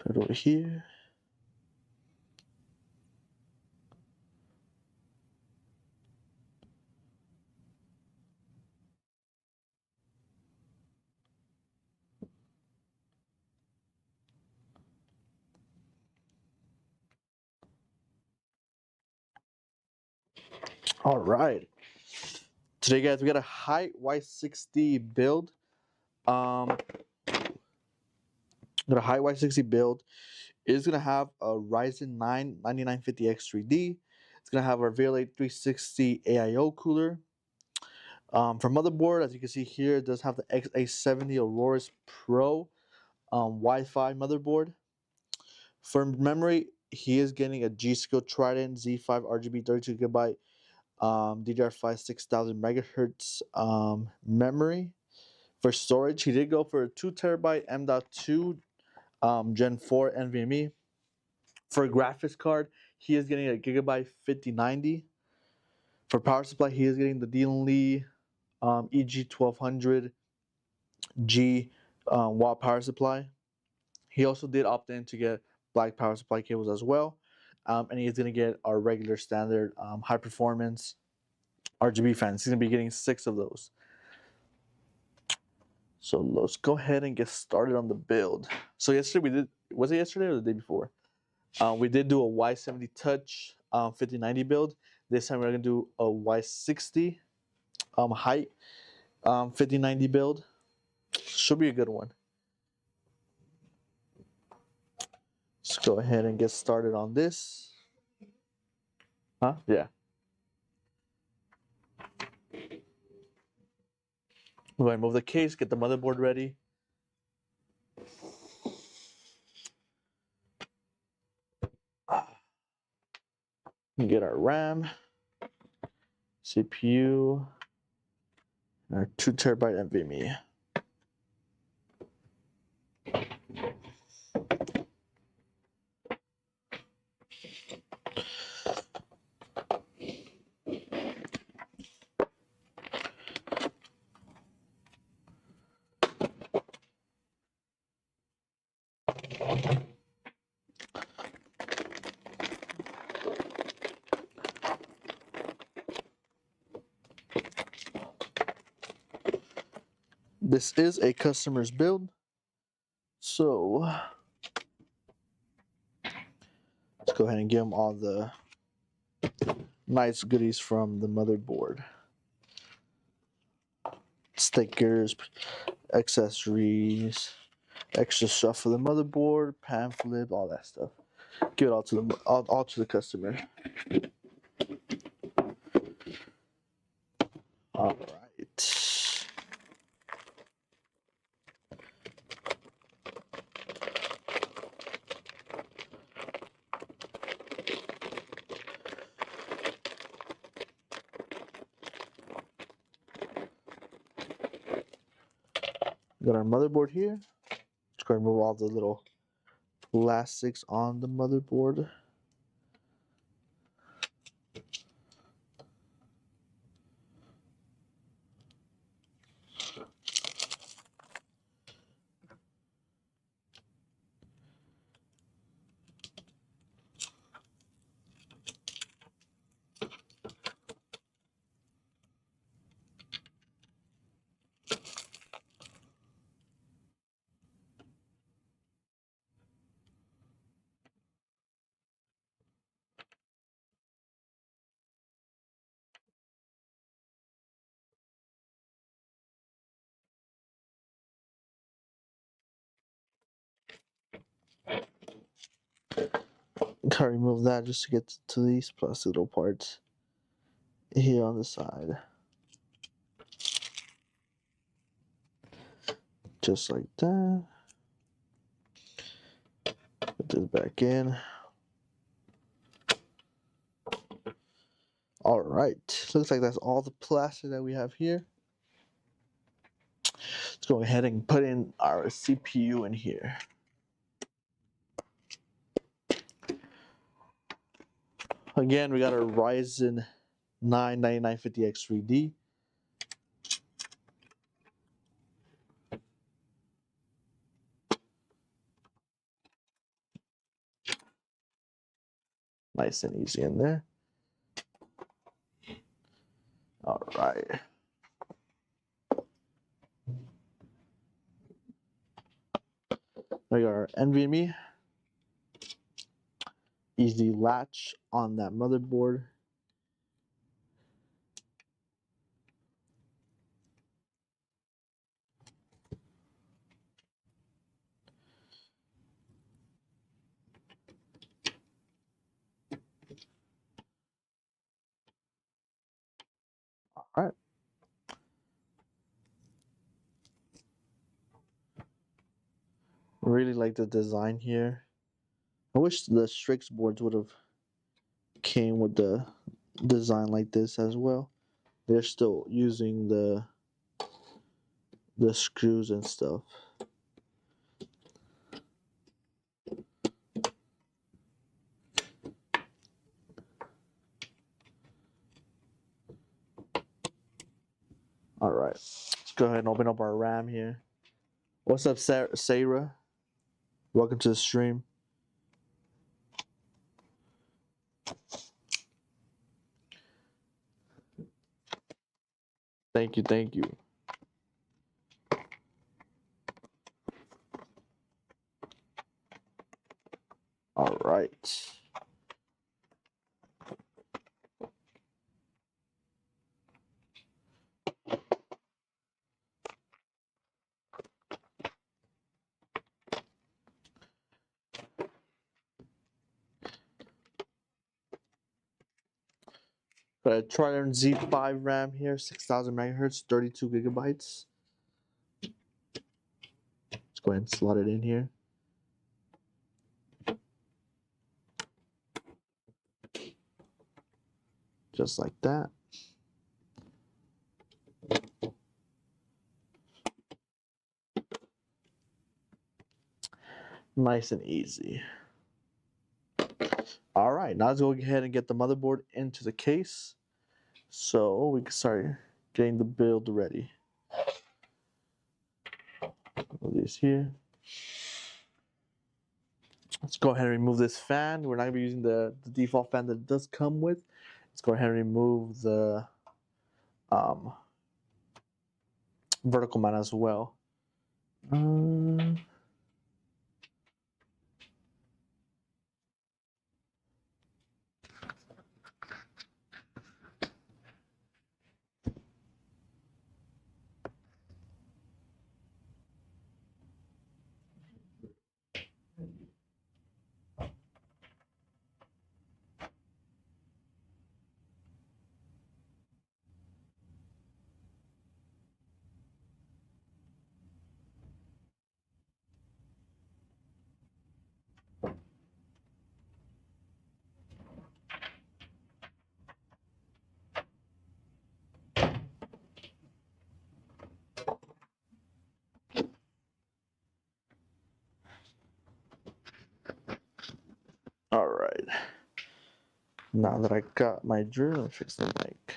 Put it over here. All right. Today, guys, we got a HYTE Y60 build. Got a HYTE Y60 build. It's gonna have a Ryzen 9 9950X 3D. It's gonna have our VRLA 360 AIO cooler. For motherboard, as you can see here, it does have the XA70 AORUS Pro Wi-Fi motherboard. For memory, he is getting a G-Skill Trident Z5 RGB 32GB DDR5 6000 megahertz memory. For storage, he did go for a 2TB M.2 Gen 4 NVMe. For a graphics card, he is getting a GIGABYTE 5090. For power supply, he is getting the Dean Lee EG1200 G watt power supply. He also did opt in to get black power supply cables as well. And he's going to get our regular standard high performance RGB fans. He's going to be getting 6 of those. So let's go ahead and get started on the build. So yesterday we did, was it yesterday or the day before? We did do a Y70 Touch 5090 build. This time we're going to do a Y60 HYTE 5090 build. Should be a good one. Let's go ahead and get started on this. Huh? Yeah. We're going to move the case, get the motherboard ready. Get our RAM, CPU, and our 2TB NVMe. This is a customer's build, so let's go ahead and give them all the nice goodies from the motherboard. Stickers, accessories, extra stuff for the motherboard, pamphlet, all that stuff. Give it all to the all to the customer. All right. Got our motherboard here. Just going to remove all the little plastics on the motherboard. Gotta remove that just to get to these plastic little parts here on the side. Just like that. Put this back in. All right, looks like that's all the plastic that we have here. Let's go ahead and put in our CPU in here. Again, we got our Ryzen 9 9950X 3D. Nice and easy in there. All right. We got our NVMe. Easy latch on that motherboard. All right. Really like the design here. I wish the Strix boards would have came with the design like this as well. They're still using the screws and stuff. All right, let's go ahead and open up our RAM here. What's up, Sarah? Welcome to the stream. Thank you, thank you. All right. Got a Trident Z5 RAM here, 6,000 megahertz, 32 gigabytes. Let's go ahead and slot it in here. Just like that. Nice and easy. All right, now let's go ahead and get the motherboard into the case so we can start getting the build ready. Put this here. Let's go ahead and remove this fan. We're not going to be using the default fan that it does come with. Let's go ahead and remove the vertical mount as well. All right. Now that I got my drill, I'll fix the mic.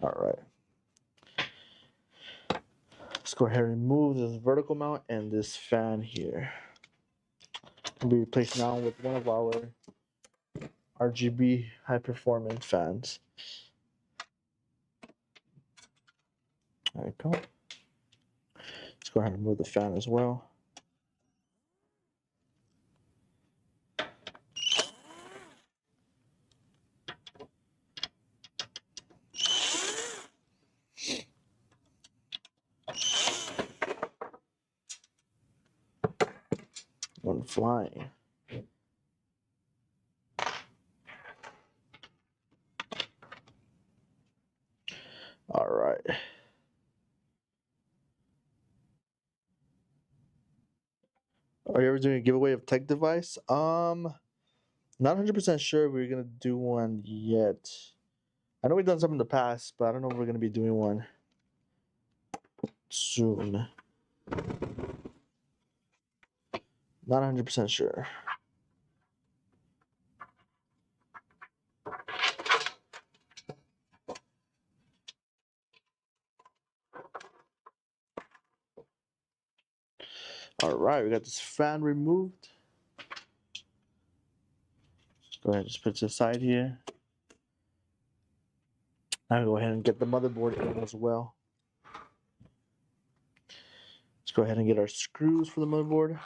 All right. Let's go ahead and remove this vertical mount and this fan here. It'll be replaced now with one of our RGB high performance fans. There we go. Let's go ahead and remove the fan as well. One flying. All right. Are you ever doing a giveaway of tech device? Not 100% sure we're gonna do one yet. I know we've done some in the past, but I don't know if we're gonna be doing one soon. Not 100% sure. All right, we got this fan removed. Go ahead, just put it to the side here. Now go ahead and get the motherboard in as well. Let's go ahead and get our screws for the motherboard.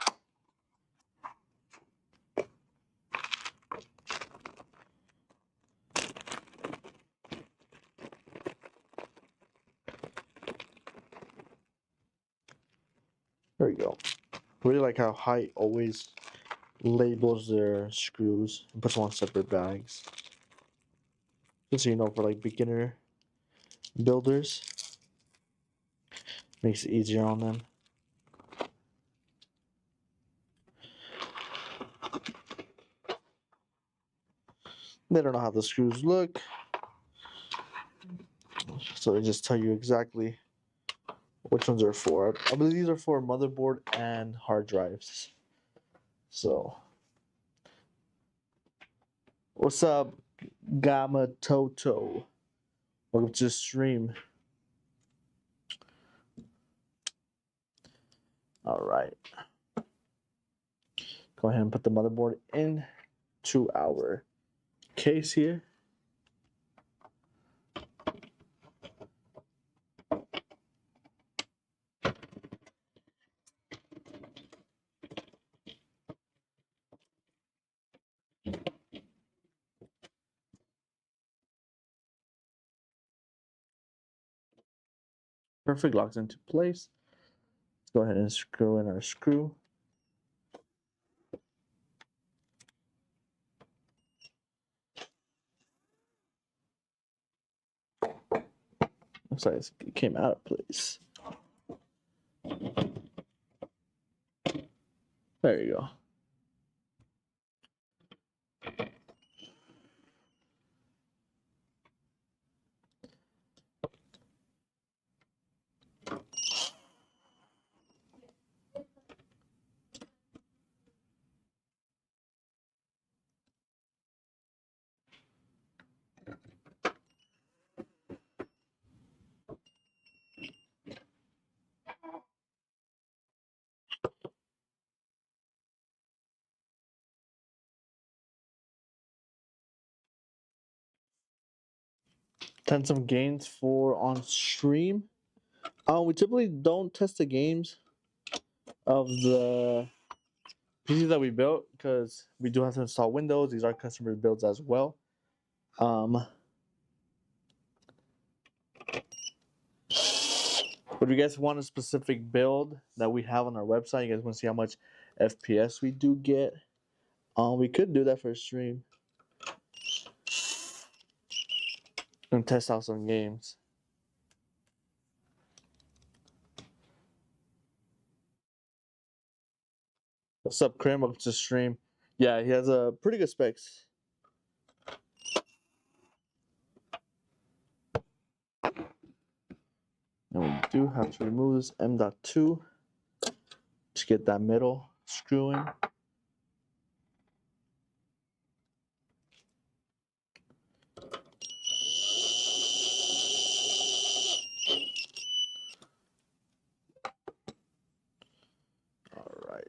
There we go. Really like how HYTE always labels their screws and puts them on separate bags. Just so you know, for like beginner builders, makes it easier on them. They don't know how the screws look, so they just tell you exactly which ones are for. I believe these are for motherboard and hard drives. So, what's up, Gamma Toto? Welcome to the stream. All right. Go ahead and put the motherboard into our case here. Perfect, locks into place. Let's go ahead and screw in our screw. Looks like it came out of place. There you go. Done some games for on stream. We typically don't test the games of the PCs that we built because we do have to install Windows. These are customer builds as well. But if you guys want a specific build that we have on our website, you guys want to see how much FPS we do get, we could do that for a stream and test out some games. What's up, Krim? Welcome to the stream. Yeah, he has a pretty good specs. And we do have to remove this M.2 to get that middle screw in. All right.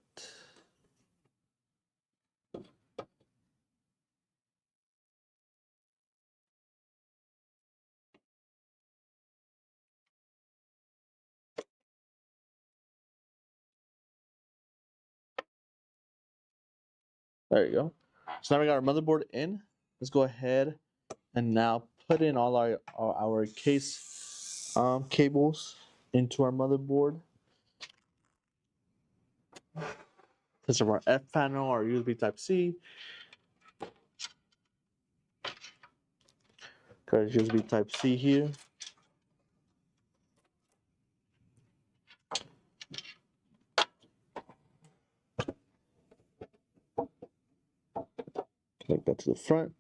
There you go. So now we got our motherboard in. Let's go ahead and now put in all our case cables into our motherboard. This is our F panel, our USB Type-C. Got our USB Type-C here. Connect that to the front.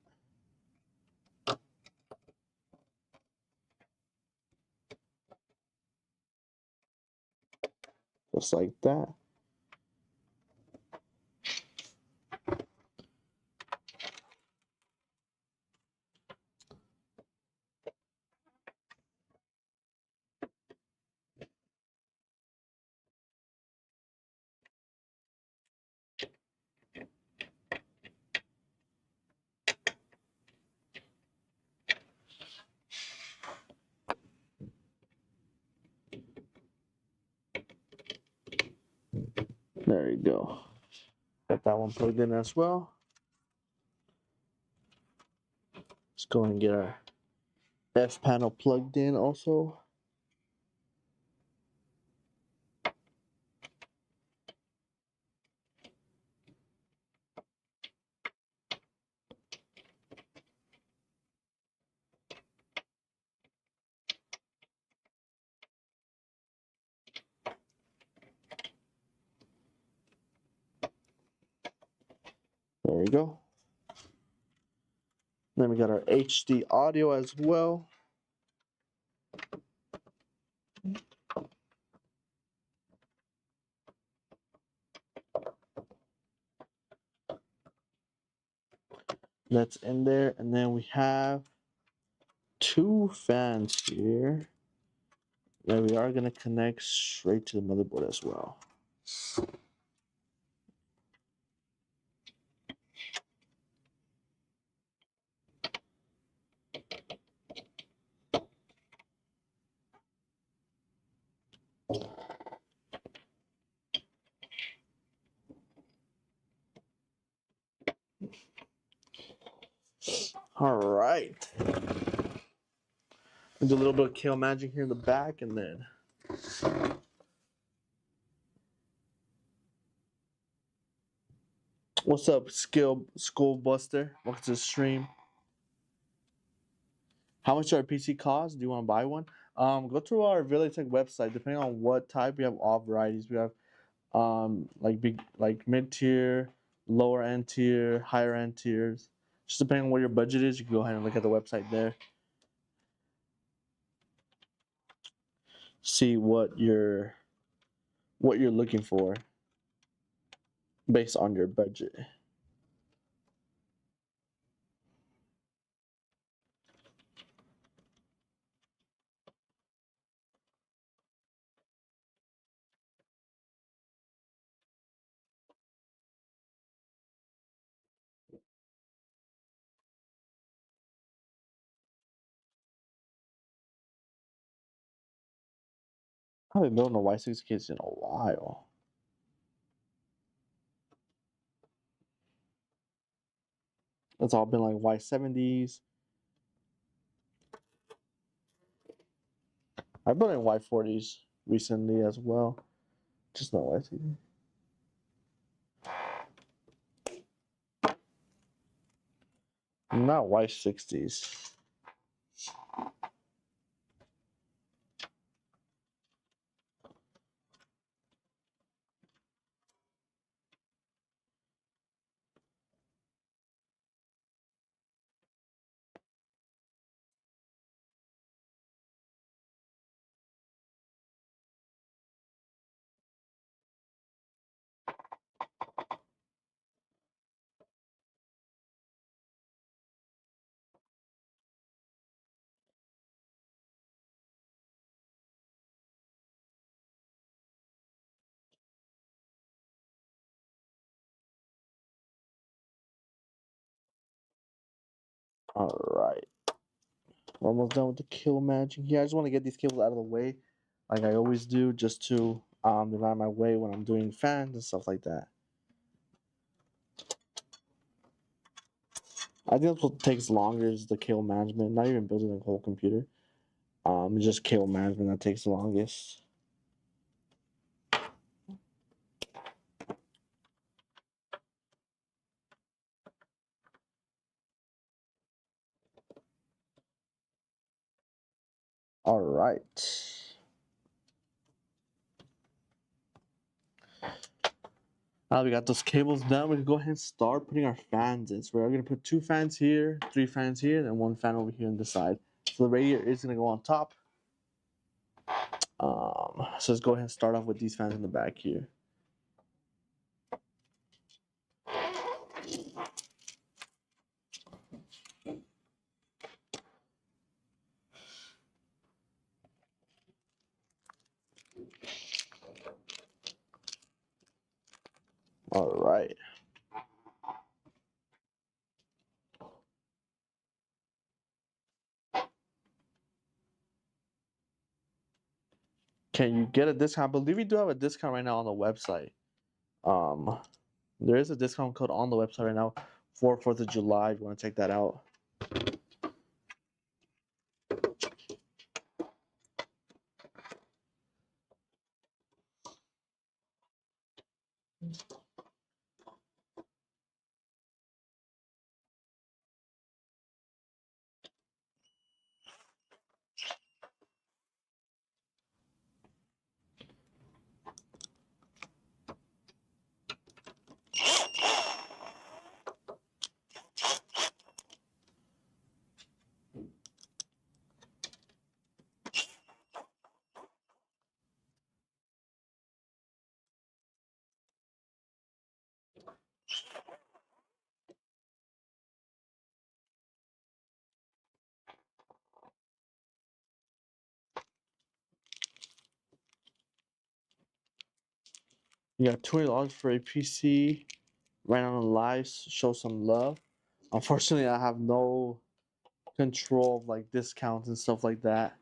Just like that. There you go. Got that one plugged in as well. Let's go ahead and get our F panel plugged in also. There we go. Then we got our HD audio as well. That's in there. And then we have 2 fans here that we are going to connect straight to the motherboard as well. All right. Do a little bit of kale magic here in the back, and then what's up, Skull Buster? Welcome to the stream. How much our PC cost? Do you want to buy one? Go to our VRLA Tech website. Depending on what type, we have all varieties. We have like mid tier, lower end tier, higher end tiers. Just depending on what your budget is, you can go ahead and look at the website there. See what you're looking for based on your budget. I haven't built a Y60 case in a while. It's all been like Y70s. I built in Y40s recently as well. Just not Y60. Not Y60s. All right. We're almost done with the kill magic here. I just want to get these cables out of the way, like I always do, just to they're out of my way when I'm doing fans and stuff like that. I think that's what takes longer is the cable management. Not even building the whole computer. Just cable management that takes the longest. All right. Now we got those cables done. We can go ahead and start putting our fans in. So we're going to put 2 fans here, 3 fans here, and 1 fan over here on the side. So the radiator is going to go on top. So let's go ahead and start off with these fans in the back here. All right. Can you get a discount? I believe we do have a discount right now on the website. Um, there is a discount code on the website right now for 4th of July if you want to check that out. You got $20 for a PC right on the live. Show some love. Unfortunately, I have no control of like discounts and stuff like that.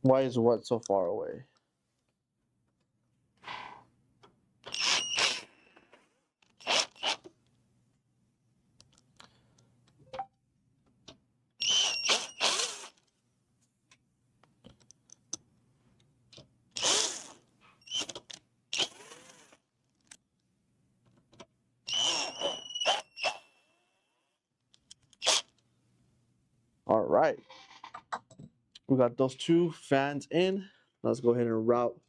Why is what so far away? All right. We got those two fans in. Let's go ahead and route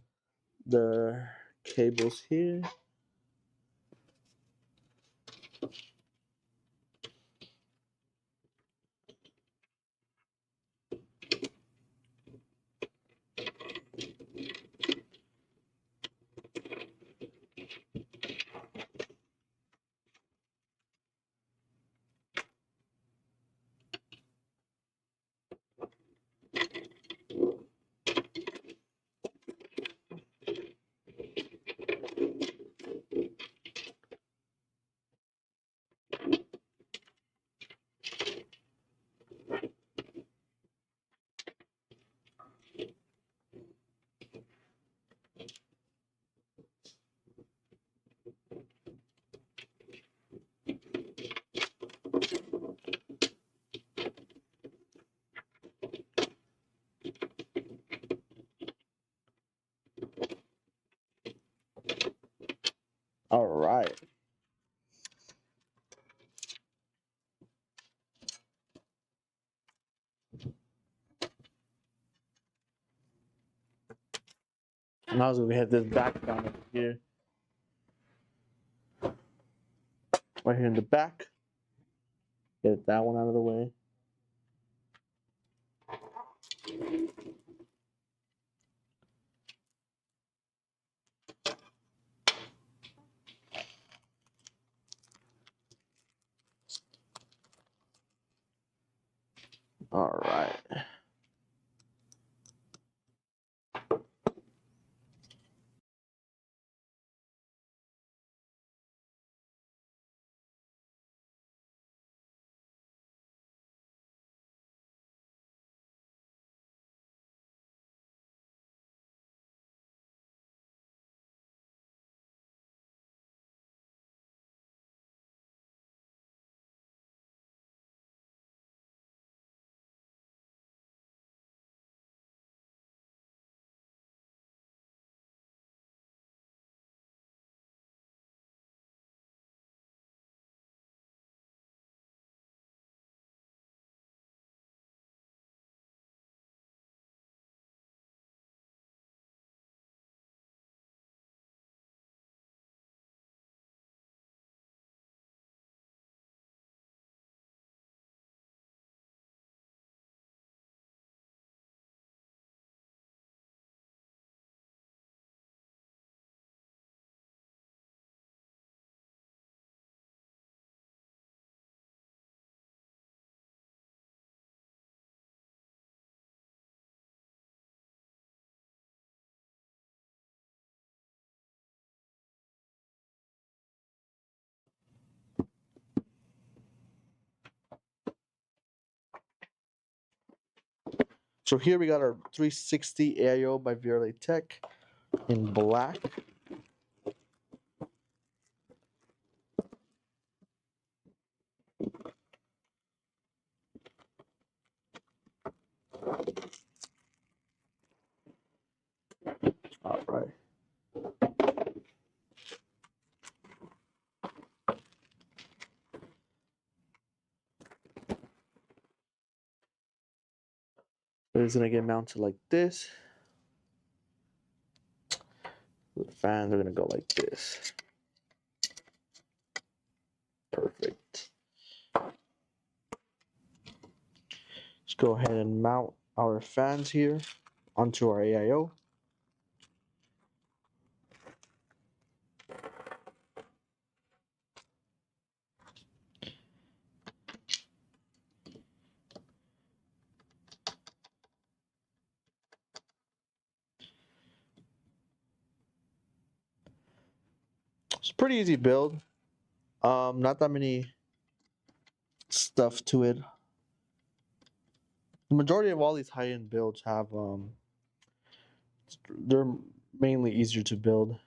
the cables here. All right. Now as we hit this back down over here, right here in the back, get that one out of the way. All right. So here we got our 360 AIO by VRLA Tech in black. All right. It's gonna get mounted like this. The fans are gonna go like this. Perfect. Let's go ahead and mount our fans here onto our AIO. It's a pretty easy build. Not that many stuff to it. The majority of all these high-end builds have they're mainly easier to build,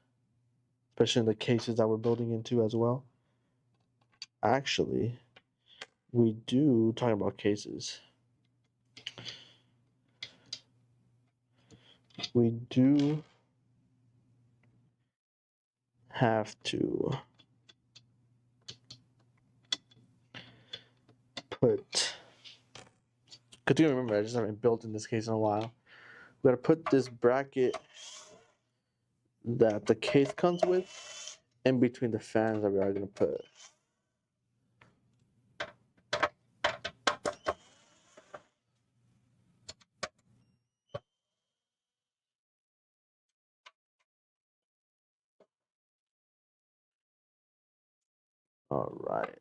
especially in the cases that we're building into as well. Actually, we do talking about cases. We do have to put. Good to remember, I just haven't built in this case in a while. We gotta put this bracket that the case comes with in between the fans that we are gonna put. All right.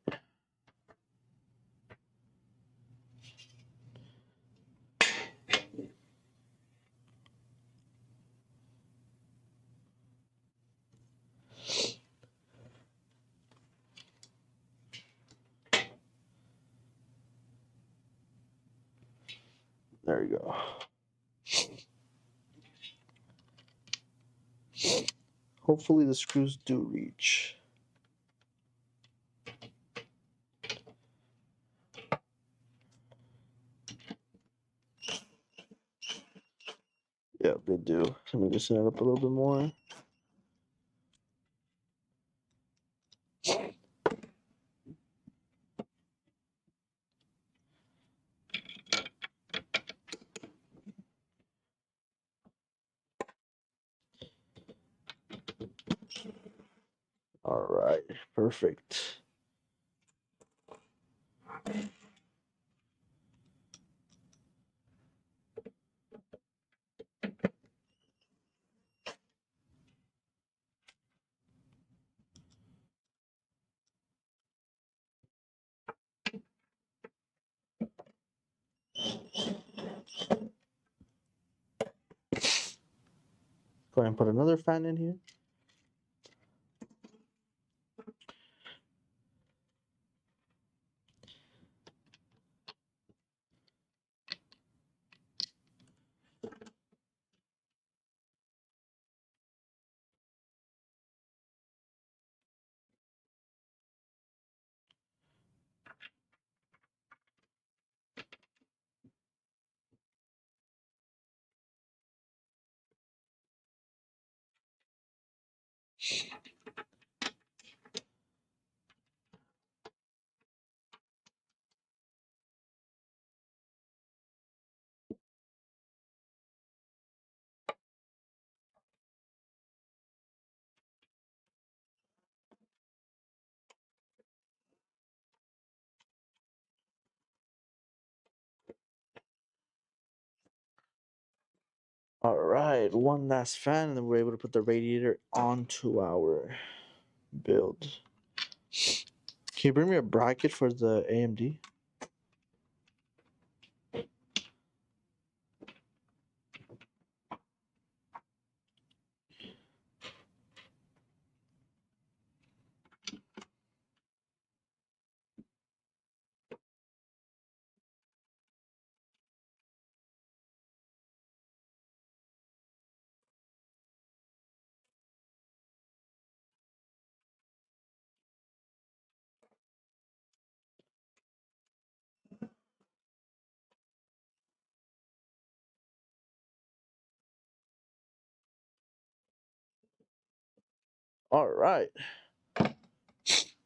There you go. Hopefully the screws do reach. Yeah, they do. Let me just set it up a little bit more. All right, perfect. Go ahead and put another fan in here. All right, one last fan, and then we're able to put the radiator onto our build. Can you bring me a bracket for the AMD? All right.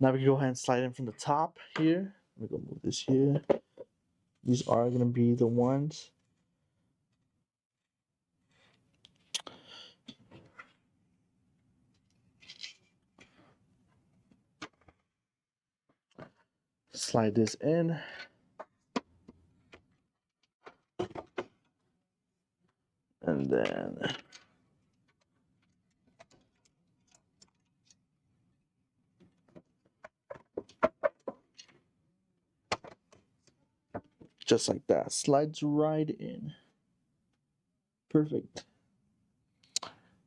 Now we can go ahead and slide in from the top here. Let me go move this here. These are going to be the ones. Slide this in. And then just like that, slides right in. Perfect.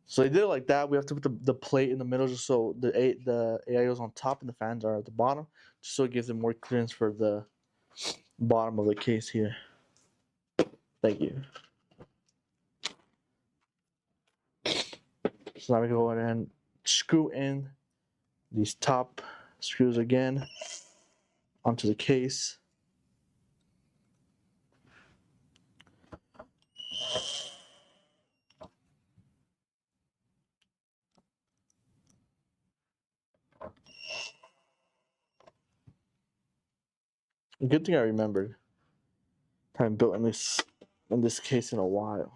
So they did it like that. We have to put the plate in the middle just so the AIO is on top and the fans are at the bottom, just so it gives them more clearance for the bottom of the case here. Thank you. So now we go ahead and screw in these top screws again onto the case. Good thing I remembered. I haven't built in this case in a while.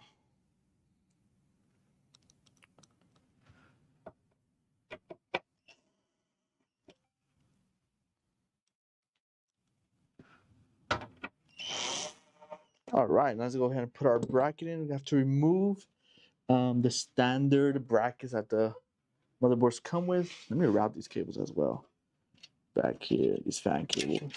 All right, now let's go ahead and put our bracket in. We have to remove the standard brackets that the motherboards come with. Let me route these cables as well. Back here, these fan cables.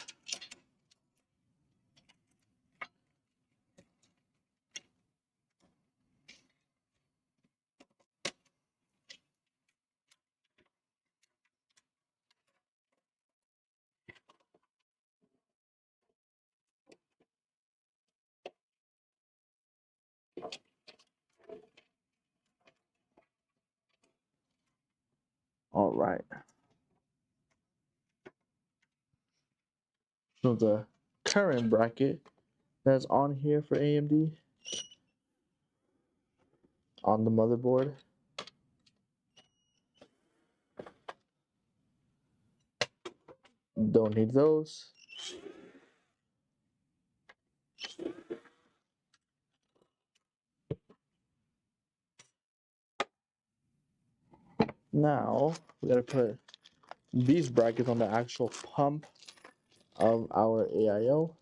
All right. So the current bracket that's on here for AMD on the motherboard. Don't need those. Now we gotta put these brackets on the actual pump of our AIO.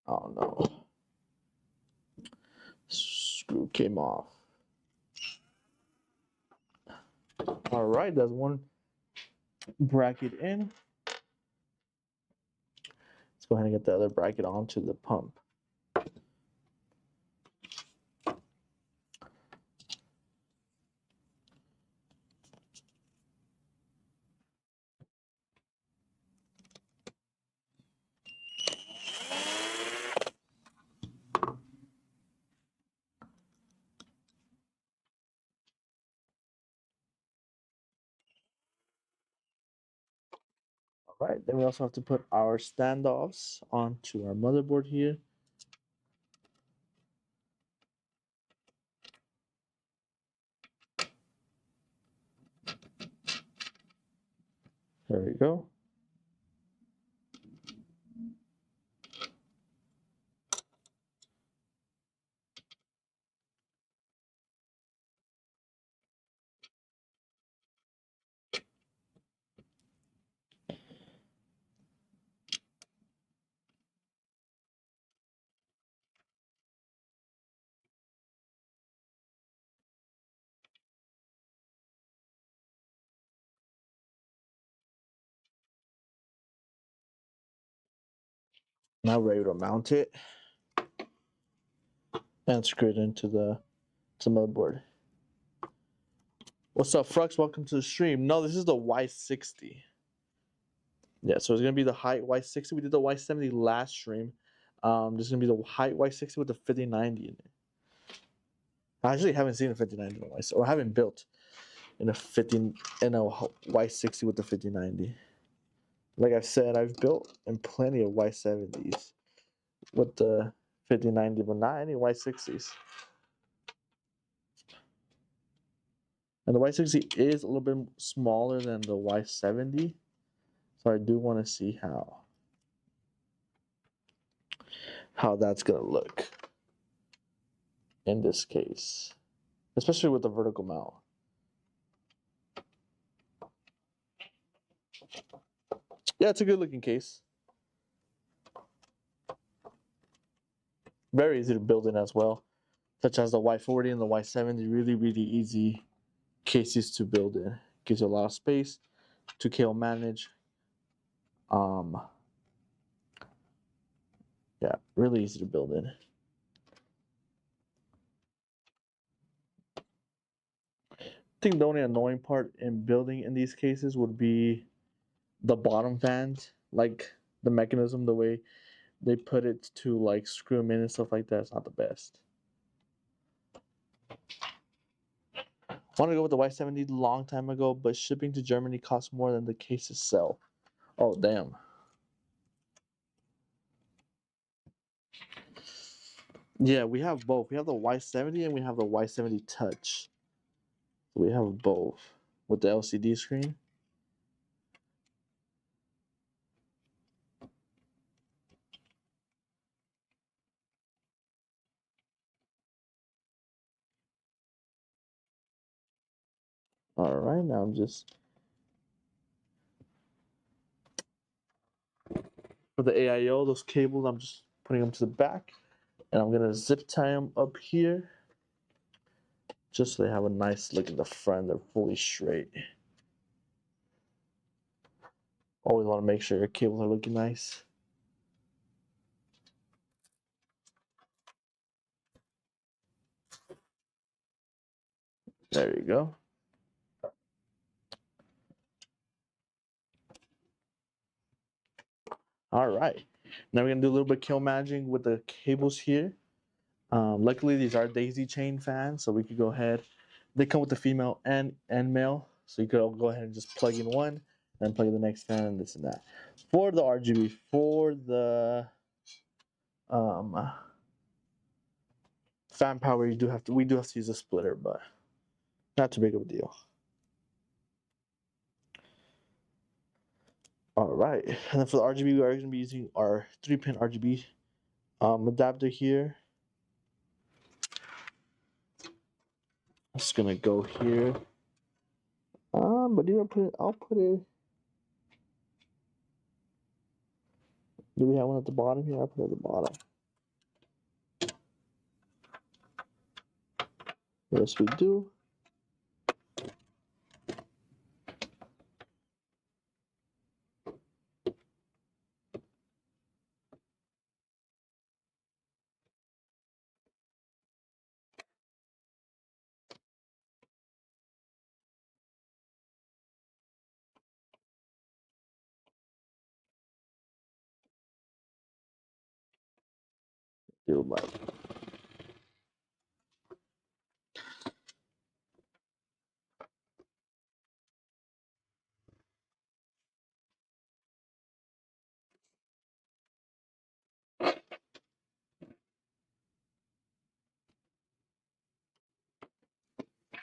Oh no. Screw came off. All right, that's one bracket in. Let's go ahead and get the other bracket onto the pump. All right, then we also have to put our standoffs onto our motherboard here. There we go. Now we're able to mount it and screw it into the motherboard. What's up, Frux? Welcome to the stream. No, this is the Y60. Yeah, so it's gonna be the HYTE Y60. We did the Y70 last stream. This is gonna be the HYTE Y60 with the 5090 in it. I actually haven't seen a 5090 in a Y60, or I haven't built in a Y60 with the 5090. Like I've said, I've built in plenty of Y70s with the 5090, but not any Y60s. And the Y60 is a little bit smaller than the Y70, so I do want to see how that's gonna look in this case, especially with the vertical mount. Yeah, it's a good looking case. Very easy to build in as well, such as the Y40 and the Y70. Really easy cases to build in. Gives you a lot of space to cable manage. Yeah, really easy to build in. I think the only annoying part in building in these cases would be the bottom fans, like the mechanism, the way they put it to like screw them in and stuff like that. It's not the best. I want to go with the Y70 a long time ago, but shipping to Germany costs more than the cases sell. Oh, damn. Yeah, we have both. We have the Y70 and we have the Y70 Touch. We have both with the LCD screen. All right, now I'm just for the AIO, those cables, I'm just putting them to the back, and I'm gonna zip tie them up here, just so they have a nice look in the front. They're fully straight. Always want to make sure your cables are looking nice. There you go. All right. Now we're gonna do a little bit of kill managing with the cables here. Luckily, these are daisy chain fans, so we could go ahead. They come with the female and male, so you could go ahead and just plug in one, then plug in the next fan, and this and that. For the RGB, for the fan power, we do have to use a splitter, but not too big of a deal. All right, and then for the RGB, we are going to be using our 3-pin RGB adapter here. It's gonna go here. But do I put it? I'll put it. Do we have one at the bottom here? I'll put it at the bottom. Yes, we do. Do like.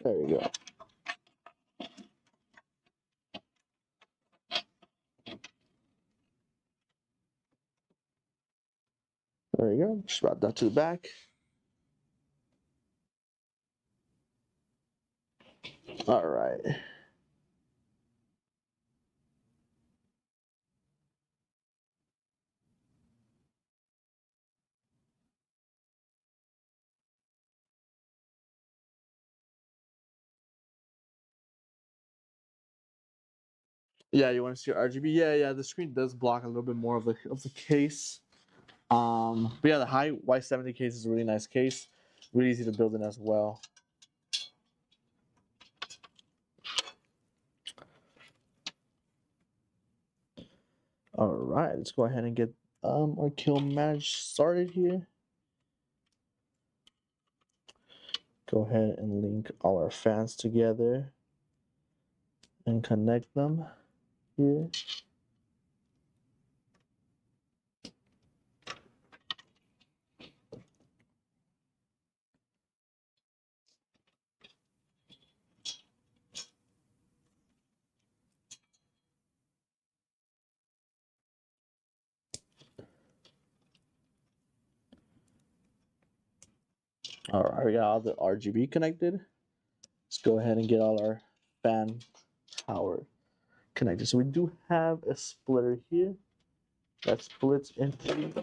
There you go. There you go. Just route that to the back. All right. Yeah, you want to see your RGB? Yeah. The screen does block a little bit more of the case. But yeah, the HYTE Y60 case is a really nice case, really easy to build in as well. All right, let's go ahead and get our kill manage started here. Go ahead and link all our fans together and connect them here. All right, we got all the RGB connected. Let's go ahead and get all our fan power connected. So we do have a splitter here that splits into,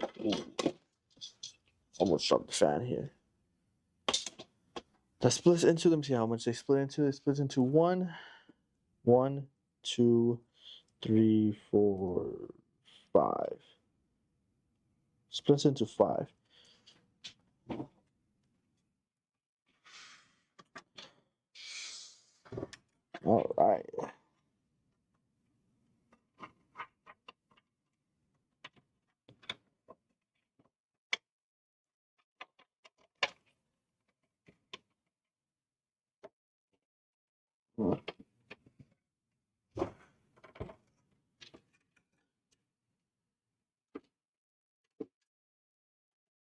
almost dropped the fan here. That splits into, let me see how much they split into. It splits into 1, 2, 3, 4, 5. Splits into 5. All right.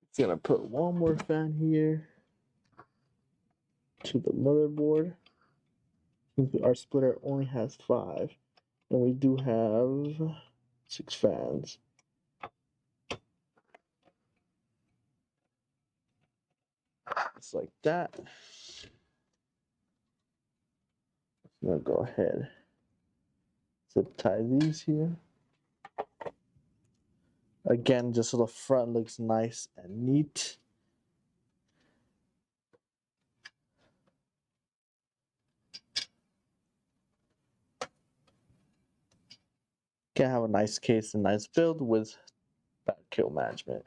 It's gonna put one more fan here to the motherboard. Our splitter only has 5, and we do have 6 fans. Just like that. I'm gonna go ahead, zip tie these here. Again, just so the front looks nice and neat. Can have a nice case and nice build with back kill management.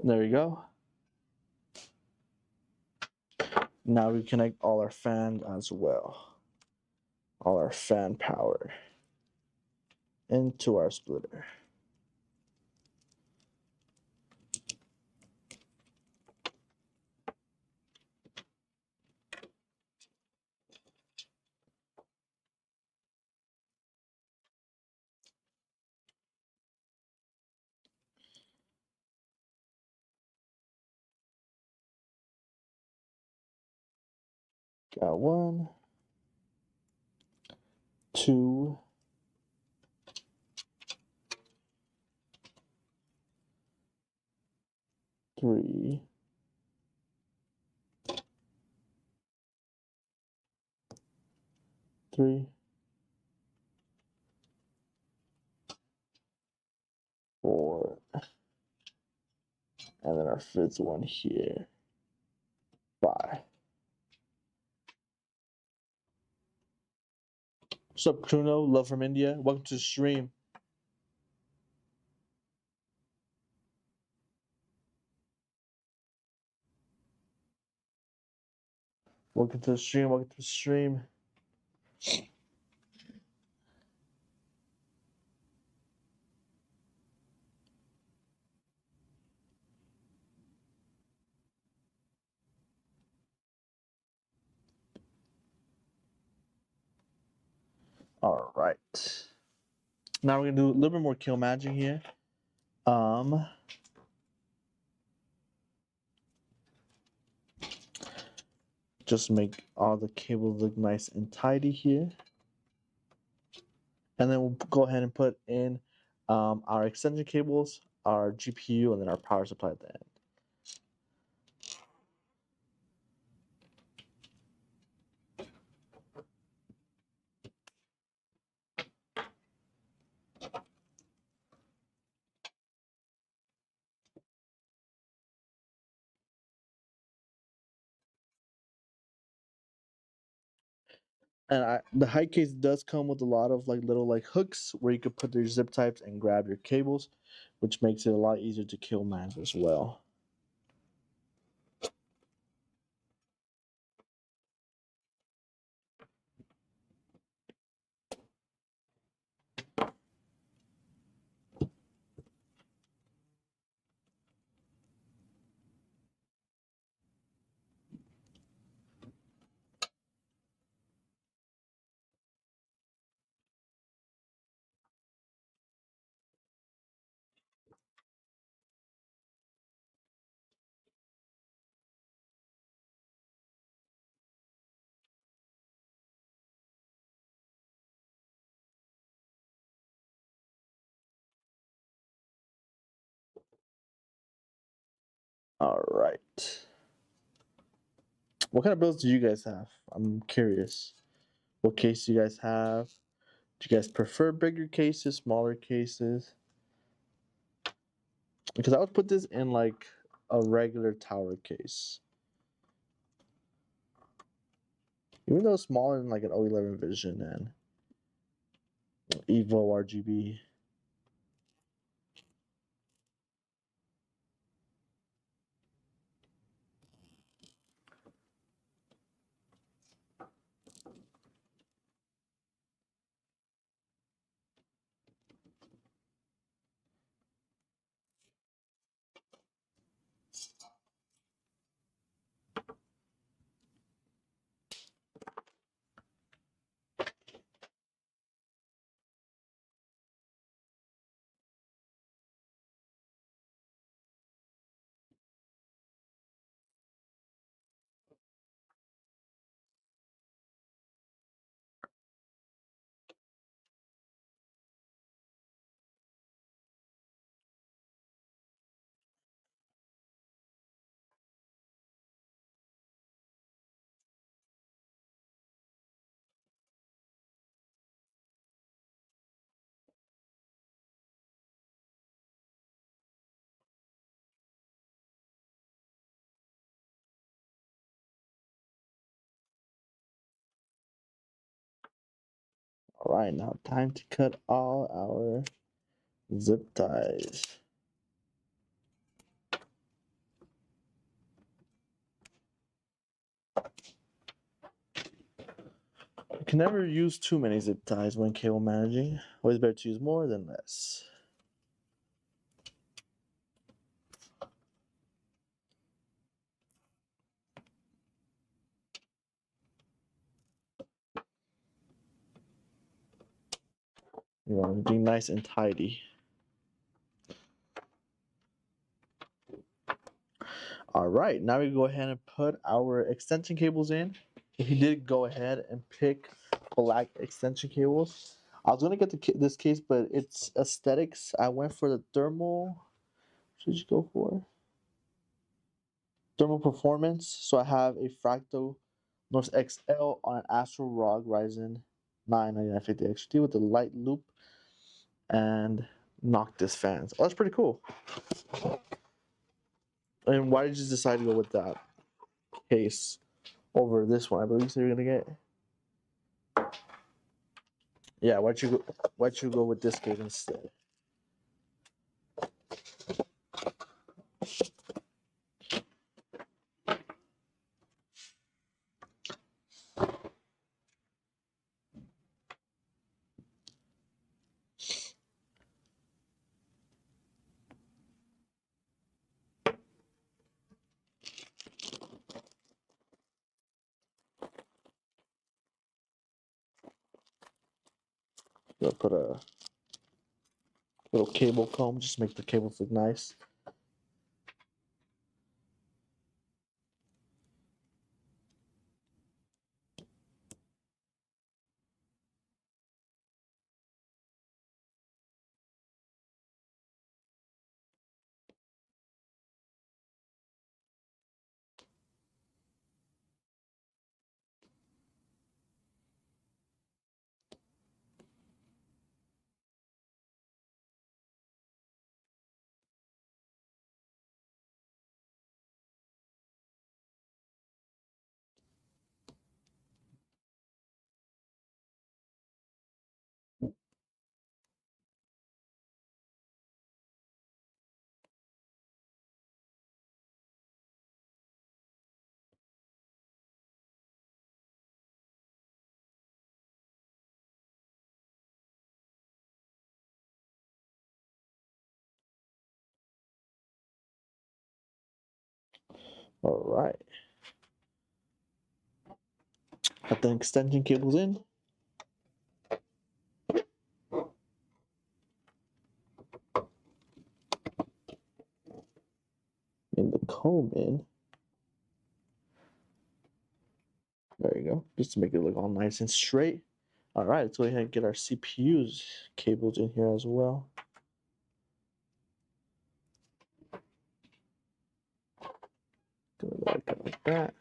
There we go. Now we connect all our fans as well. All our fan power into our splitter. Got 1, 2, 3, 4, and then our 5th one here, 5. What's up, Bruno? Love from India. Welcome to the stream. Welcome to the stream. Welcome to the stream. All right. Now we're gonna do a little bit more kill managing here. Just make all the cables look nice and tidy here. And then we'll go ahead and put in our extension cables, our GPU, and then our power supply at the end. And the HYTE case does come with a lot of like little like hooks where you could put your zip types and grab your cables, which makes it a lot easier to kill manage as well. All right. What kind of builds do you guys have? I'm curious. What case do you guys have? Do you guys prefer bigger cases, smaller cases? Because I would put this in like a regular tower case. Even though it's smaller than like an O11 Vision and Evo RGB. All right, now time to cut all our zip ties. You can never use too many zip ties when cable managing. Always better to use more than less. You want to be nice and tidy. All right, now we go ahead and put our extension cables in. He did go ahead and pick black extension cables. I was gonna get this case, but it's aesthetics. I went for the thermal. What should you go for? Thermal performance. So I have a Fractal North XL on an Astro ROG Ryzen 9 9950 XT with the light loop and Noctis fans. Oh, that's pretty cool. And why did you decide to go with that case over this one? I believe you said you're gonna get. Yeah, why'd you go with this case instead? Gonna put a little cable comb, just make the cables look nice. All right. Got the extension cables in. In the comb in. There you go. Just to make it look all nice and straight. All right, let's go ahead and get our CPU's cables in here as well. Do it like that.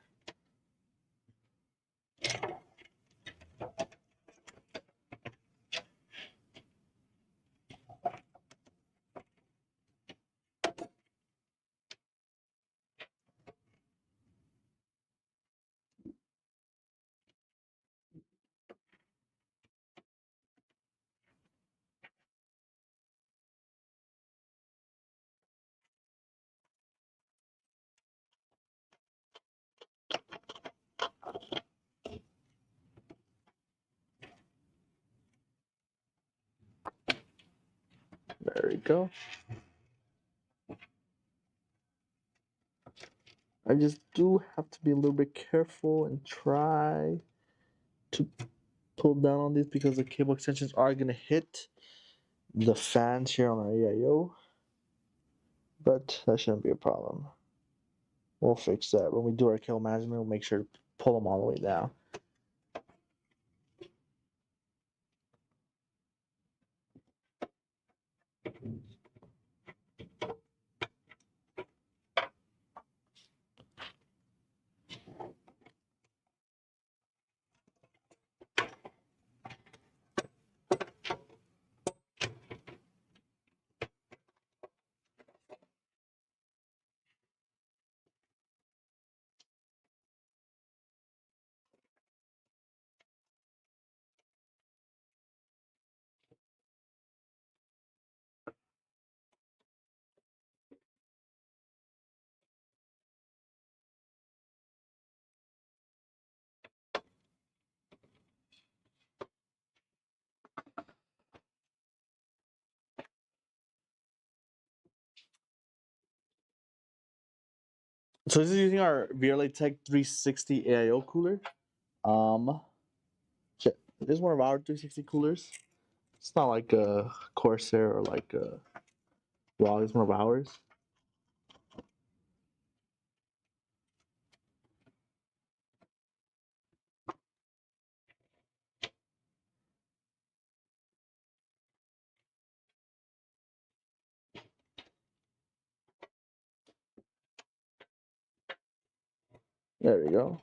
There we go. I just do have to be a little bit careful and try to pull down on these because the cable extensions are going to hit the fans here on our AIO. But that shouldn't be a problem. We'll fix that. When we do our cable management, we'll make sure to pull them all the way down. So this is using our VRLA Tech 360 AIO cooler. This is one of our 360 coolers. It's not like a Corsair or like a ROG. It's one of ours. There we go.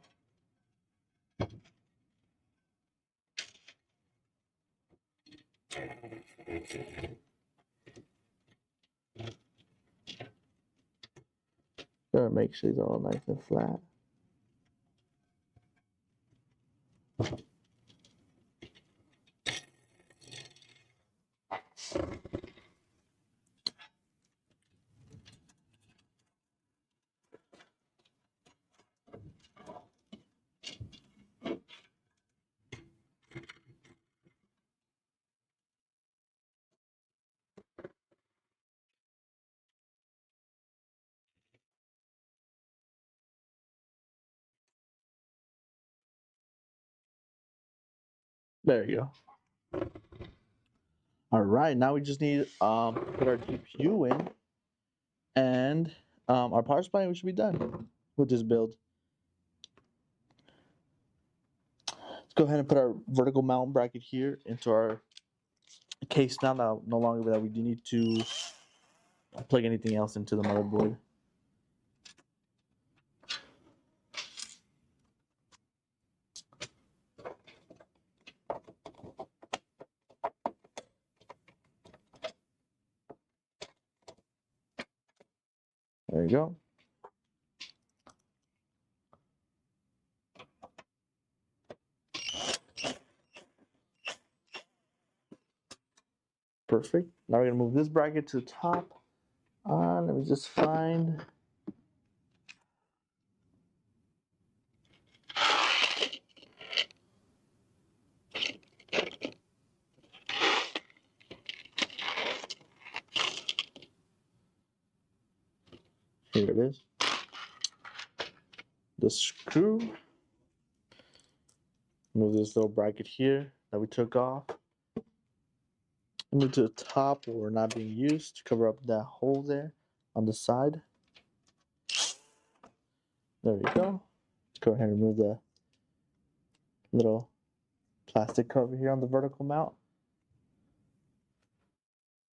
Gotta make sure it's all nice and flat. There you go. All right, now we just need put our GPU in, and our power supply. We should be done with this build. Let's go ahead and put our vertical mount bracket here into our case now. No longer that we do need to plug anything else into the motherboard. There you go. Perfect. Now we're gonna move this bracket to the top. Let me just find. Here it is. the screw. Move this little bracket here that we took off. Move to the top where we're not being used to cover up that hole there on the side. There we go. Let's go ahead and remove the little plastic cover here on the vertical mount.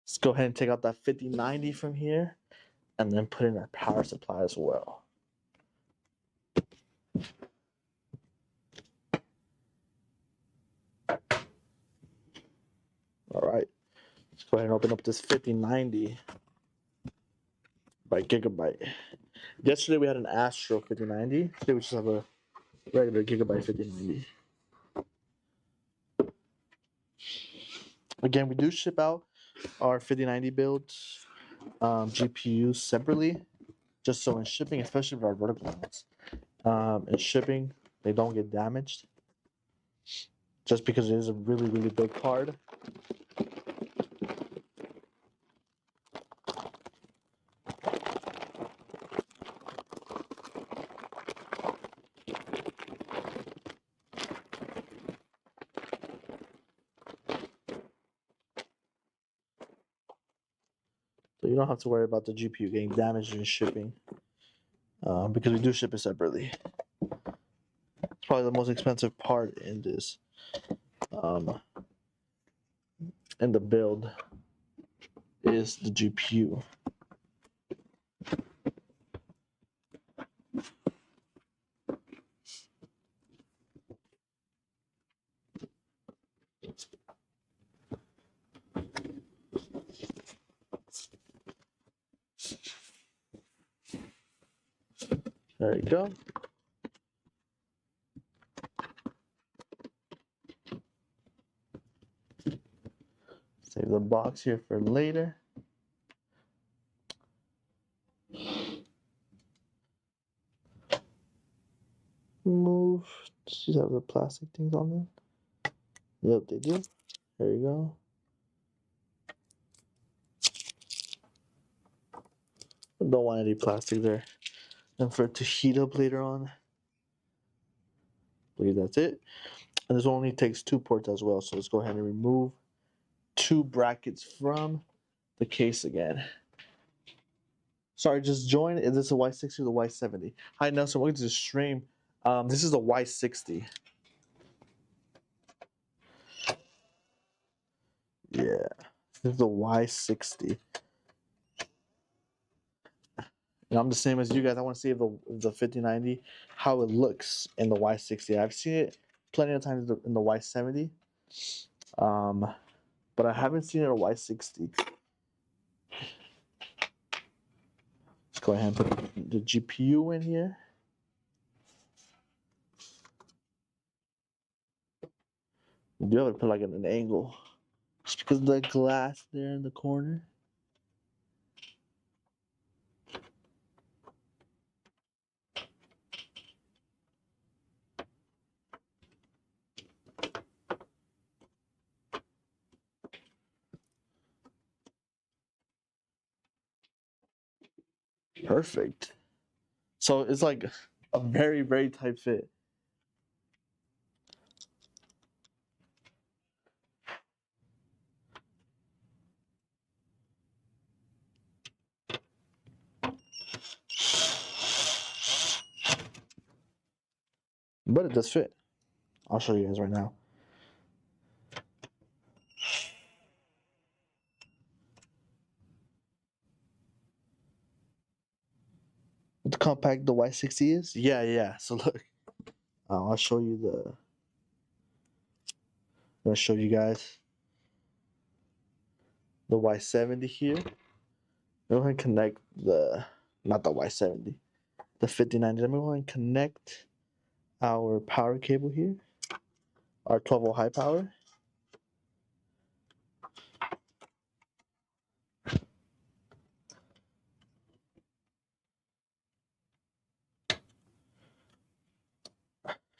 Let's go ahead and take out that 5090 from here and then put in our power supply as well. All right, let's go ahead and open up this 5090 by Gigabyte. Yesterday we had an Astro 5090. Today we just have a regular Gigabyte 5090. Again, we do ship out our 5090 builds, GPUs separately, just so in shipping, especially with our vertical mounts, in shipping, they don't get damaged. Just because it is a really, really big card. So you don't have to worry about the GPU getting damaged in shipping, because we do ship it separately. It's probably the most expensive part in this, in the build, is the GPU. There you go. Save the box here for later. Move. Does these have the plastic things on them? Yep, they do. There you go. Don't want any plastic there. And for it to heat up later on. I believe that's it. And this only takes 2 ports as well. So let's go ahead and remove 2 brackets from the case again. Sorry, just join. Is this a Y60 or the Y70? Hi, Nelson. Welcome to the stream. This is the Y60. Yeah, this is the Y60. And I'm the same as you guys. I want to see if the 5090, how it looks in the Y60. I've seen it plenty of times in the Y70, but I haven't seen it in a Y60. Let's go ahead and put the GPU in here. You do have to put like an angle, just because of the glass there in the corner. Perfect. So it's like a very, very tight fit. But it does fit. I'll show you guys right now. What the compact the Y60 is? Yeah. So look, I'll show you the. I'm gonna show you guys the Y70 here. Go ahead and connect not the Y70, the 5090. Let me go ahead and connect our power cable here, our 12-volt high power.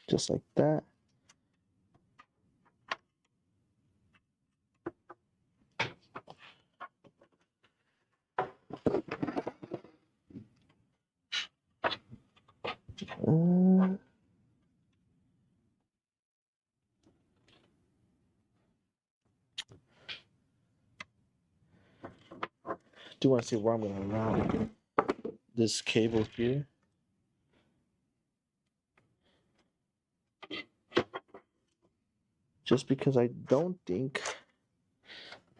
Just like that. do want to see where I'm going to route this cable here. Just because I don't think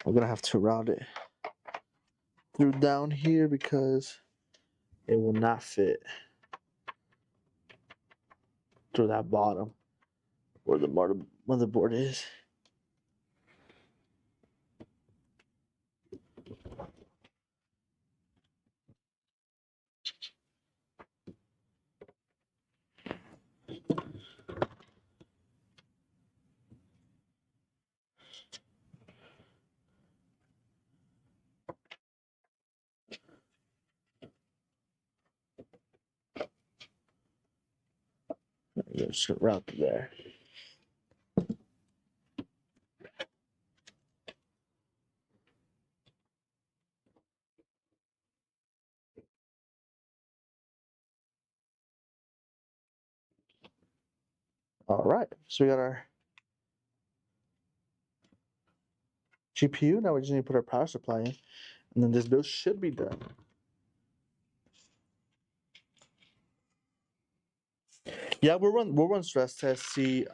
I'm going to have to route it through down here because it will not fit through that bottom where the motherboard is. Just route it there. All right, so we got our GPU. Now we just need to put our power supply in, and then this build should be done. Yeah, we'll run stress tests, see if it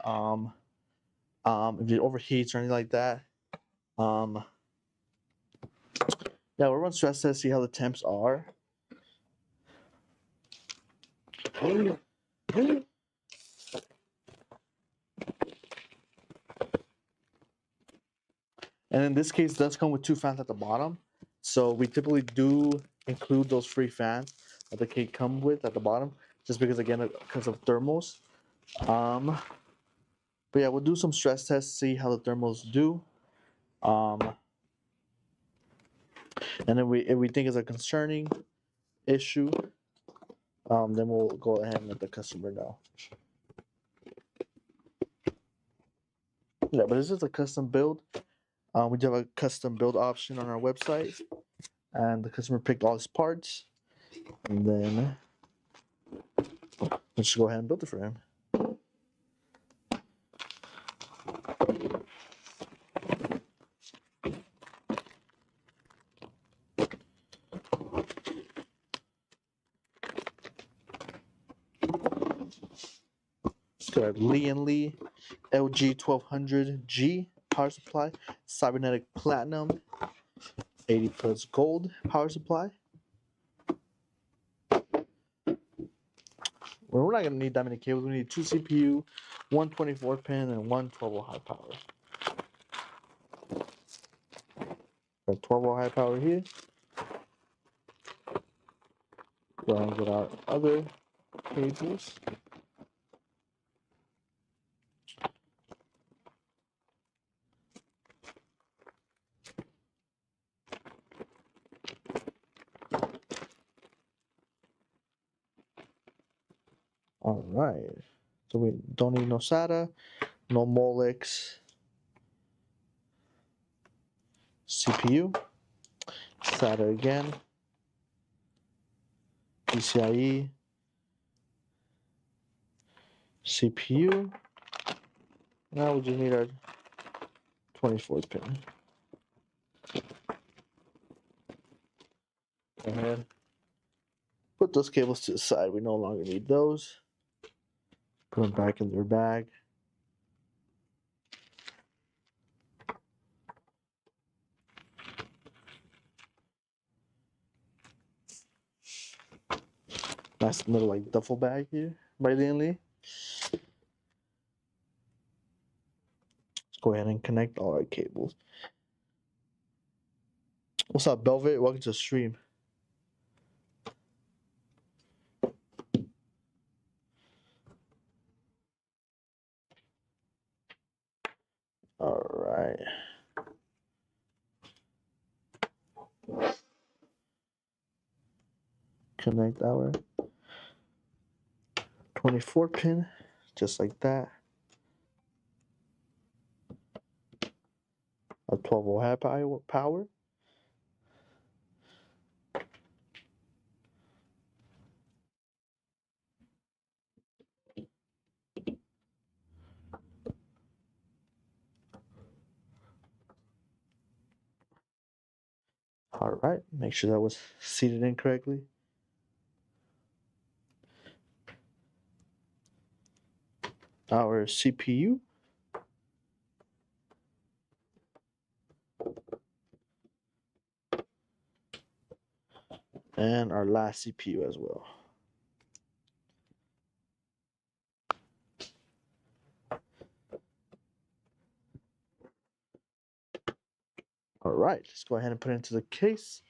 overheats or anything like that. Yeah, we'll run stress tests, see how the temps are. And in this case, it does come with 2 fans at the bottom. So we typically do include those free fans that the cake come with at the bottom, just because, again, because of thermals. But yeah, we'll do some stress tests, see how the thermals do. And then if we think it's a concerning issue, then we'll go ahead and let the customer know. Yeah, but this is a custom build. We do have a custom build option on our website, and the customer picked all his parts, and then let's just go ahead and build it for him. Got our Lee & Lee LG 1200G power supply, cybernetic platinum, 80 plus gold power supply. Well, we're not gonna need that many cables. We need 2 CPU, 1 24 pin, and 1 12-volt high power. Got 12-volt high power here. Go ahead and get our other cables. All right, so we don't need no SATA, no Molex, CPU, SATA again, PCIe, CPU. Now we just need our 24th pin. Go ahead. Put those cables to the side. We no longer need those. Put them back in their bag. Nice little like duffel bag here by Lee & Lee. Let's go ahead and connect all our cables. What's up, Velvet? Welcome to the stream. All right. Connect our 24 pin, just like that. A 12-volt high power. All All right, make sure that was seated in correctly. Our CPU. And our last CPU as well. All right, let's go ahead and put it into the case.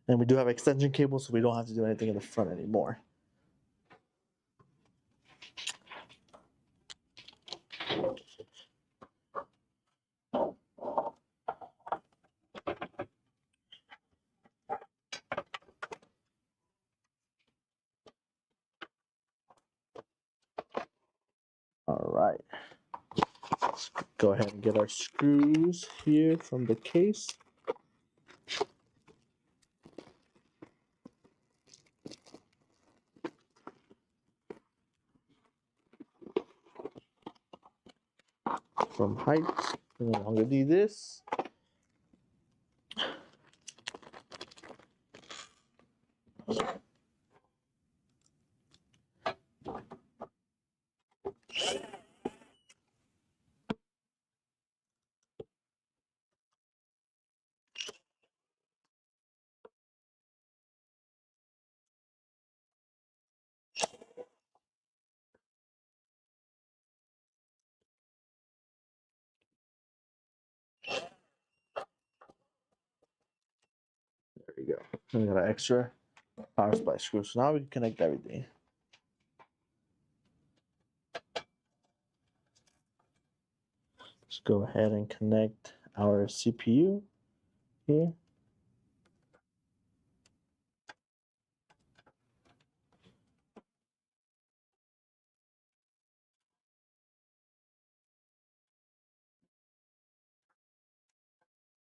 And we do have extension cables, so we don't have to do anything in the front anymore. All right, let's go ahead and get our screws here from the case. From HYTE, we no longer need this. There we go. We got an extra power supply screw. So now we can connect everything. Let's go ahead and connect our CPU here.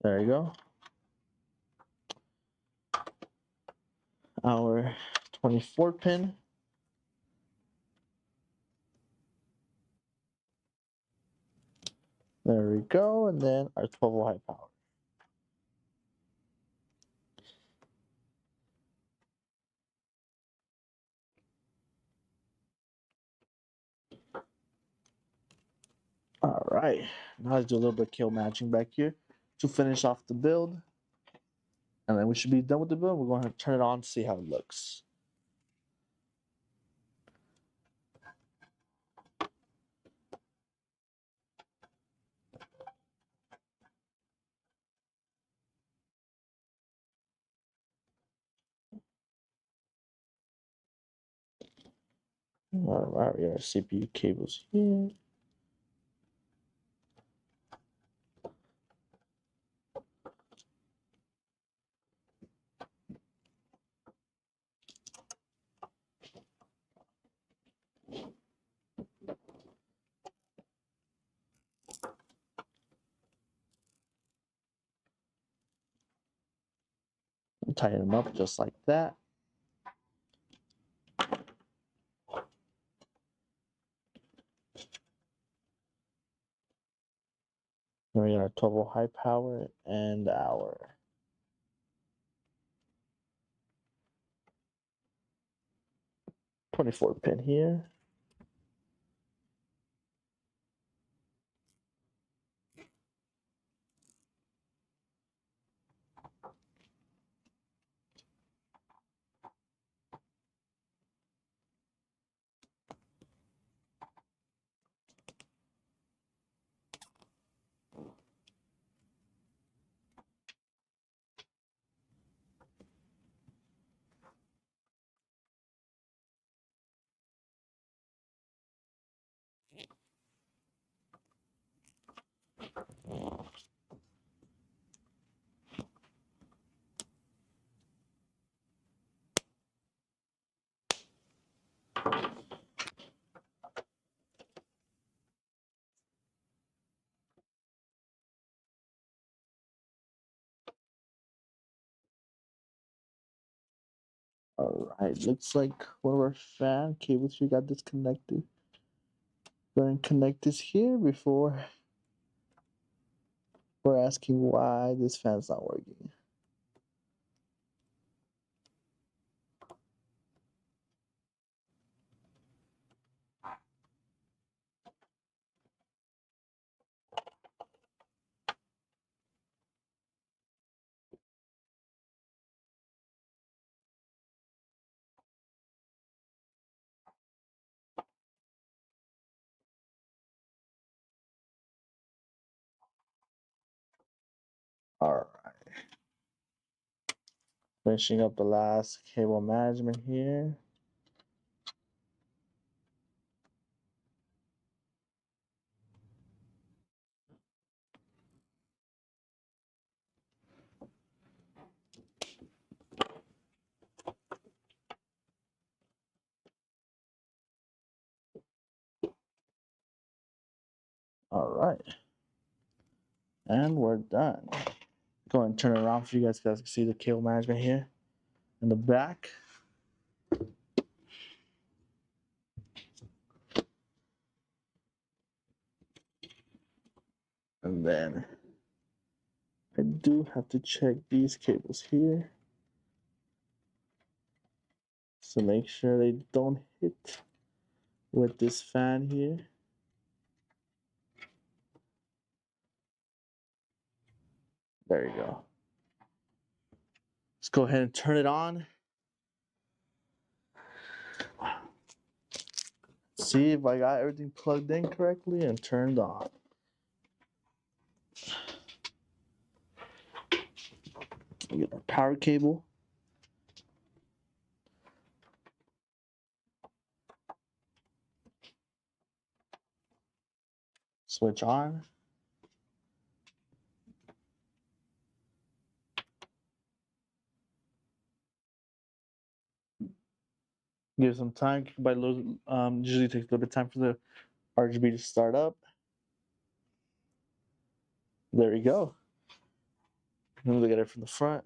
There you go. Our 24 pin. There we go. And then our 12-volt high power. All right, now let's do a little bit of cable matching back here to finish off the build. And then we should be done with the build. We're going to turn it on to see how it looks. All right, we got our CPU cables here. Tighten them up just like that. Then we got our 12-volt high power and our 24 pin here. All right, looks like one of our fan cables here got disconnected. Go ahead and connect this here before We're asking why this fan's not working. All right. Finishing up the last cable management here. All right. And we're done. Go ahead and turn it around for you guys can see the cable management here in the back. And then I do have to check these cables here. So make sure they don't hit with this fan here. There you go. Let's go ahead and turn it on. See if I got everything plugged in correctly and turned on. We get our power cable. Switch on. Give some time. Usually takes a little bit of time for the RGB to start up. There you go. Let me look at it from the front.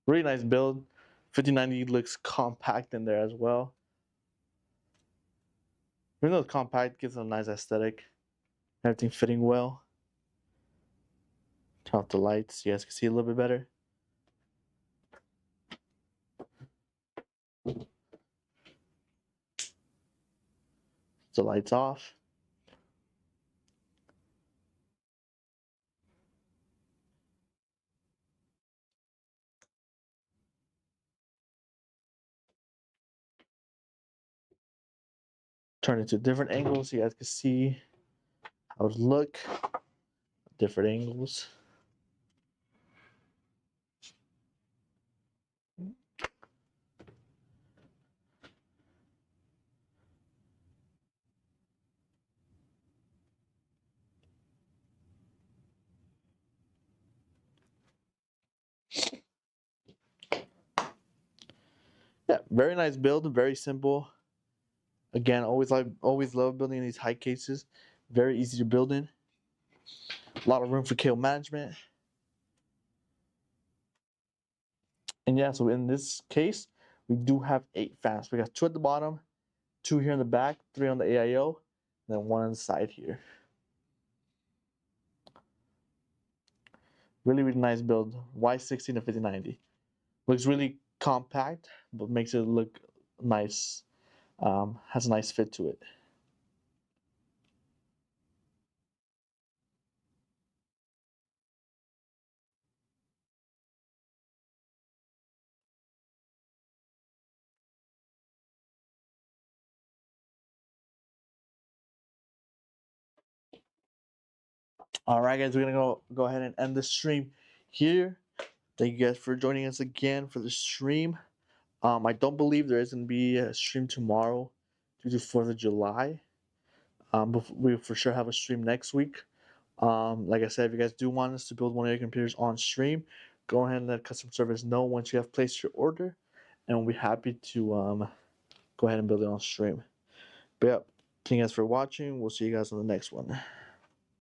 Really nice build. 5090 looks compact in there as well. Even though it's compact, gives it a nice aesthetic. Everything fitting well. Turn off the lights so you guys can see a little bit better. The lights off. Turn it to different angles so you guys can see how it look. Different angles. Yeah, very nice build, very simple. Again, always love building in these high cases. Very easy to build in. A lot of room for cable management. And yeah, so in this case, we do have 8 fans. We got 2 at the bottom, 2 here in the back, 3 on the AIO, and then 1 on the side here. Really, really nice build. Y60 to 5090. Looks really compact, but makes it look nice. Has a nice fit to it. All right, guys, we're gonna go ahead and end the stream here. Thank you guys for joining us again for the stream. I don't believe there is gonna be a stream tomorrow due to 4th of July. But we for sure have a stream next week. Like I said, if you guys do want us to build one of your computers on stream, go ahead and let customer service know once you have placed your order, and we'll be happy to go ahead and build it on stream. But yeah, thank you guys for watching. We'll see you guys on the next one.